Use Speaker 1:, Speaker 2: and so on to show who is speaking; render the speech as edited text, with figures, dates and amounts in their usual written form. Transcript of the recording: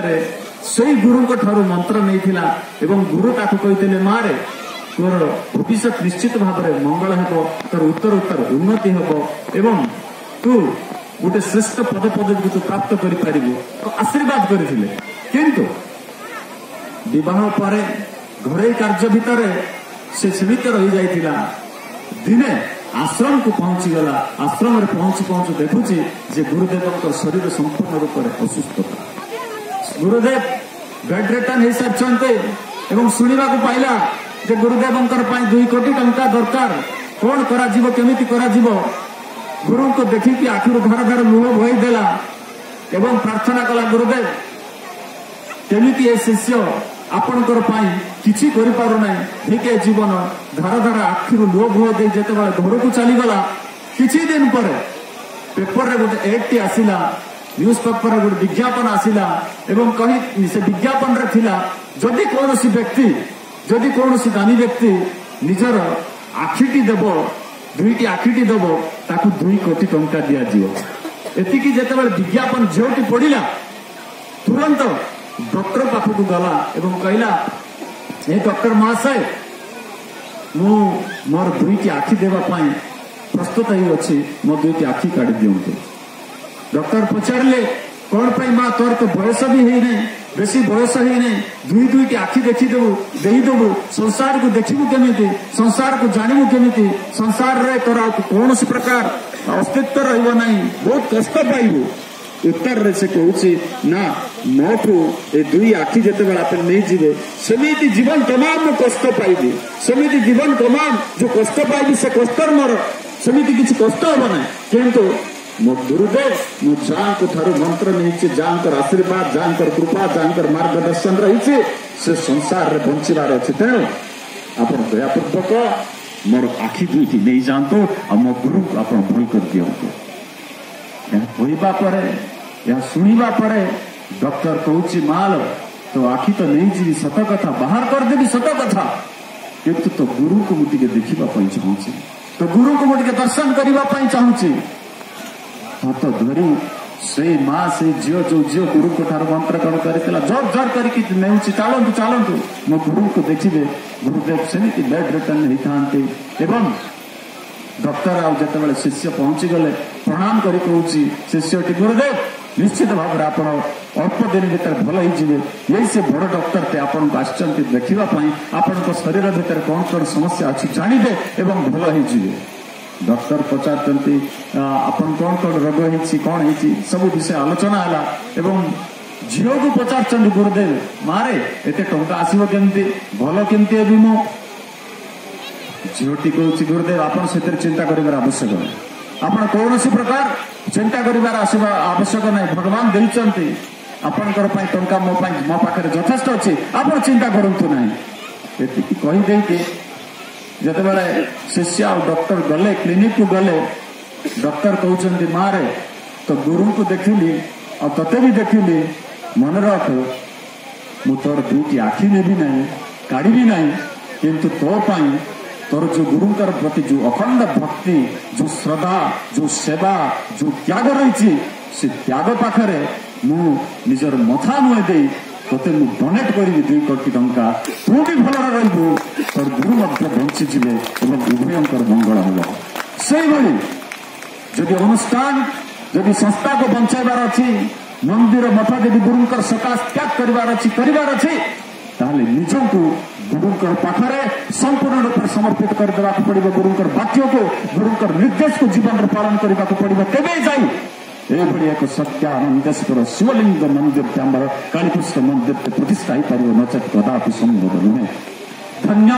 Speaker 1: ସମୟରେ ସେଇ ଗୁରୁଙ୍କ ଠାରୁ ମନ୍ତ୍ର ନେଇଥିଲା ଏବଂ ଗୁରୁ ତାକୁ କହିଥିଲେ ମାରେ ତୋର ଭବିଷ୍ୟତ ନିଶ୍ଚିତ ଭାବରେ ମଙ୍ଗଳ ହେବ, ତୋର ଉତ୍ତର ଉନ୍ନତି ହେବ ଏବଂ ତୁ ଗୋଟେ ଶ୍ରେଷ୍ଠ ପଦପଦବୀକୁ ତୁ ପ୍ରାପ୍ତ କରିପାରିବୁ ଆଶୀର୍ବାଦ କରିଥିଲେ। କିନ୍ତୁ ବିବାହ ପରେ ଘରୋଇ କାର୍ଯ୍ୟ ଭିତରେ ସେ ସୀମିତ ରହିଯାଇଥିଲା। ଦିନେ ଆଶ୍ରମକୁ ପହଞ୍ଚିଗଲା। ଆଶ୍ରମରେ ପହଞ୍ଚୁ ଦେଖୁଛି ଯେ ଗୁରୁଦେବଙ୍କ ଶରୀର ସମ୍ପୂର୍ଣ୍ଣ ରୂପରେ ଅସୁସ୍ଥତା। ଗୁରୁଦେବ ବେଡ୍ ରିଟର୍ନ ହେଇସାରିଛନ୍ତି ଏବଂ ଶୁଣିବାକୁ ପାଇଲା ଯେ ଗୁରୁଦେବଙ୍କର ପାଇଁ 2 କୋଟି ଟଙ୍କା ଦରକାର। କଣ କରାଯିବ, କେମିତି କରାଯିବ? ଗୁରୁଙ୍କୁ ଦେଖିକି ଆଖିରୁ ଧାର ଧାର ଲୁହ ବୋହିଦେଲା ଏବଂ ପ୍ରାର୍ଥନା କଲା, ଗୁରୁଦେବ କେମିତି ଏ ଶିଷ୍ୟ ଆପଣଙ୍କର ପାଇଁ କିଛି କରିପାରୁନାହିଁ, ଠିକେ ଜୀବନ। ଧାର ଧାର ଆଖିରୁ ଲୁହ ବୁହ ଦେଇ ଯେତେବେଳେ ଘରକୁ ଚାଲିଗଲା, କିଛି ଦିନ ପରେ ପେପରରେ ଗୋଟେ ଏଡ୍ଟି ଆସିଲା, ନ୍ୟୁଜ ପେପରରେ ଗୋଟେ ବିଜ୍ଞାପନ ଆସିଲା ଏବଂ ସେ ବିଜ୍ଞାପନରେ ଥିଲା ଯଦି କୌଣସି ଦାନୀ ବ୍ୟକ୍ତି ନିଜର ଆଖିଟି ଦେବ, 2ଟି ଆଖିଟି ଦେବ, ତାକୁ 2 କୋଟି ଟଙ୍କା ଦିଆଯିବ। ଏତିକି ଯେତେବେଳେ ବିଜ୍ଞାପନ ଝିଅଟି ପଡ଼ିଲା, ତୁରନ୍ତ ଡକ୍ଟର ପାଖକୁ ଗଲା ଏବଂ କହିଲା, ଏ ଡକ୍ଟର ମହାଶୟ, ମୁଁ ମୋର 2ଟି ଆଖି ଦେବା ପାଇଁ ପ୍ରସ୍ତୁତ ହେଇଅଛି, ମୋ 2ଟି ଆଖି କାଢି ଦିଅନ୍ତୁ। ଡକ୍ଟର ପଚାରିଲେ, କଣ ପାଇଁ ମା, ତୋର ତ ବୟସ ବି ହେଇନାହିଁ, ବେଶୀ ବୟସ ହେଇନାହିଁ, 2ଟି ଆଖି ଦେଇଦେବୁ, ସଂସାରକୁ ଦେଖିବୁ କେମିତି, ସଂସାରକୁ ଜାଣିବୁ କେମିତି, ସଂସାରରେ ତୋର ଆଉ କୌଣସି ପ୍ରକାର ଅସ୍ତିତ୍ୱ ରହିବ ନାହିଁ, ବହୁତ କଷ୍ଟ ପାଇବୁ। ଉତ୍ତରରେ ସେ କହୁଛି, ନା, ମୋଠୁ ଏ 2 ଆଖି ଯେତେବେଳେ ଆପଣ ନେଇଯିବେ, ସେମିତି ଜୀବନ ତମାମ ମୁଁ କଷ୍ଟ ପାଇବି, ସେମିତି ଜୀବନ ତମାମ ଯୋଉ କଷ୍ଟ ପାଇବି, ସେ କଷ୍ଟର ମୋର ସେମିତି କିଛି କଷ୍ଟ ହବ ନାହିଁ। କିନ୍ତୁ ମୋ ଗୁରୁଦେବ, ମୁଁ ଯାହାଙ୍କ ଠାରୁ ମନ୍ତ୍ର ନେଇଛି, ଯାହାଙ୍କର ଆଶୀର୍ବାଦ, ଯାହାଙ୍କର କୃପା, ଯାହାଙ୍କର ମାର୍ଗଦର୍ଶନ ରହିଛି, ସେ ସଂସାରରେ ବଞ୍ଚିବାର ଅଛି। ତେଣୁ ଆପଣ ଦୟାପୂର୍ବକ ମୋର ଆଖି 2ଟି ନେଇଯାଆନ୍ତୁ ଆଉ ମୋ ଗୁରୁକୁ ଆପଣ ଭୁଲ କରିଦିଅନ୍ତୁ। ଏହା କହିବା ପରେ, ଏହା ଶୁଣିବା ପରେ ଡକ୍ଟର କହୁଛି, ମାଲ ତୋ ଆଖି ତ ନେଇଯିବି ସତ କଥା, ବାହାର କରିଦେବି ସତ କଥା, କିନ୍ତୁ ତୋ ଗୁରୁଙ୍କୁ ମୁଁ ଟିକେ ଦେଖିବା ପାଇଁ ଚାହୁଁଛି, ତୋ ଗୁରୁଙ୍କୁ ମୁଁ ଟିକେ ଦର୍ଶନ କରିବା ପାଇଁ ଚାହୁଁଛି। ହାତ ଧରି ସେଇ ମା, ସେଇ ଝିଅ, ଯୋଉ ଝିଅ ଗୁରୁଙ୍କ ଠାରୁ ମନ୍ତ୍ରକରଣ କରିଥିଲା, ଜୋର ଜୋର କରିକି ନେଉଛି, ଚାଲନ୍ତୁ ମୋ ଗୁରୁଙ୍କୁ ଦେଖିବେ। ଗୁରୁଦେବ ସେମିତି ବେଡ୍ ରିଟର୍ନ ହେଇଥାନ୍ତି ଏବଂ ଡକ୍ଟର ଆଉ ଯେତେବେଳେ ଶିଷ୍ୟ ପହଞ୍ଚିଗଲେ, ପ୍ରଣାମ କରି କହୁଛି ଶିଷ୍ୟଟି, ଗୁରୁଦେବ ନିଶ୍ଚିତ ଭାବରେ ଆପଣ ଅଳ୍ପ ଦିନ ଭିତରେ ଭଲ ହେଇଯିବେ। ଏଇ ସେ ବଡ ଡକ୍ଟରଟେ ଆପଣଙ୍କୁ ଆସିଛନ୍ତି ଦେଖିବା ପାଇଁ, ଆପଣଙ୍କ ଶରୀର ଭିତରେ କଣ କଣ ସମସ୍ୟା ଅଛି ଜାଣିବେ ଏବଂ ଭଲ ହେଇଯିବେ। ଡକ୍ଟର ପଚାରୁଛନ୍ତି, ଆପଣ କଣ କଣ ରୋଗ ହେଇଛି, କଣ ହେଇଛି, ସବୁ ବିଷୟ ଆଲୋଚନା ହେଲା ଏବଂ ଝିଅକୁ ପଚାରୁଛନ୍ତି, ଗୁରୁଦେବ ମାରେ ଏତେ ଟଙ୍କା ଆସିବ କେମିତି, ଭଲ କେମିତି ହେବି ମୁଁ? ଝିଅଟି କହୁଛି, ଗୁରୁଦେବ ଆପଣ ସେଥିରେ ଚିନ୍ତା କରିବାର ଆବଶ୍ୟକ ନାହିଁ, ଆପଣ କୌଣସି ପ୍ରକାର ଚିନ୍ତା କରିବାର ଆବଶ୍ୟକ ନାହିଁ, ଭଗବାନ ଦେଇଛନ୍ତି, ଆପଣଙ୍କର ପାଇଁ ଟଙ୍କା ମୋ ପାଖରେ ଯଥେଷ୍ଟ ଅଛି, ଆପଣ ଚିନ୍ତା କରନ୍ତୁ ନାହିଁ। ଏତିକି କହିଦେଇକି ଯେତେବେଳେ ଶିଷ୍ୟ ଆଉ ଡକ୍ଟର ଗଲେ, କ୍ଲିନିକକୁ ଗଲେ, ଡକ୍ଟର କହୁଛନ୍ତି, ମାରେ ତ ଗୁରୁଙ୍କୁ ଦେଖିଲି ଆଉ ତତେ ବି ଦେଖିଲି, ମନେ ରଖ ମୁଁ ତୋର 2ଟି ଆଖି ନେବି ନାହିଁ, କାଢିବି ନାହିଁ, କିନ୍ତୁ ତୋ ପାଇଁ ତୋର ଯୋଉ ଗୁରୁଙ୍କର ପ୍ରତି ଯୋଉ ଅଖଣ୍ଡ ଭକ୍ତି, ଯୋଉ ଶ୍ରଦ୍ଧା, ଯୋଉ ସେବା, ଯୋଉ ତ୍ୟାଗ ରହିଛି, ସେ ତ୍ୟାଗ ପାଖରେ ମୁଁ ନିଜର ମଥା ନୁହେଁ ଦେଇ ତୋତେ ମୁଁ ଡୋନେଟ୍ କରିବି 2 କୋଟି ଟଙ୍କା। ତୁ ବି ଭଲରେ ରହିବୁ, ତୋର ଗୁରୁ ମଧ୍ୟ ବଞ୍ଚିଯିବେ ଏବଂ ଉଭୟଙ୍କର ମଙ୍ଗଳ ହେବ। ସେଇଭଳି ଯଦି ଅନୁଷ୍ଠାନ, ଯଦି ସଂସ୍ଥାକୁ ବଞ୍ଚାଇବାର ଅଛି, ମନ୍ଦିର ମଠ ଯଦି ଗୁରୁଙ୍କର ସକାଶ ତ୍ୟାଗ କରିବାର ଅଛି, ତାହେଲେ ନିଜକୁ ଗୁରୁଙ୍କର ପାଖରେ ସମ୍ପୂର୍ଣ୍ଣ ରୂପରେ ସମର୍ପିତ କରିଦେବାକୁ ପଡିବ। ଗୁରୁଙ୍କର ବାକ୍ୟକୁ, ଗୁରୁଙ୍କର ନିର୍ଦ୍ଦେଶକୁ ଜୀବନରେ ପାଳନ କରିବାକୁ ପଡିବ। ତେବେ ଯାଇ ଏଭଳି ଏକ ସତ୍ୟାନନ୍ଦେଶ୍ୱର ଶିବଲିଙ୍ଗ ମନ୍ଦିର ଆମର କାଳୀକୃଷ୍ଣ ମନ୍ଦିର ପ୍ରତିଷ୍ଠା ହେଇପାରିବ, ନଚେତ୍ କଦାପି ସମ୍ଭବ ନୁହେଁ। ଧନ୍ୟ।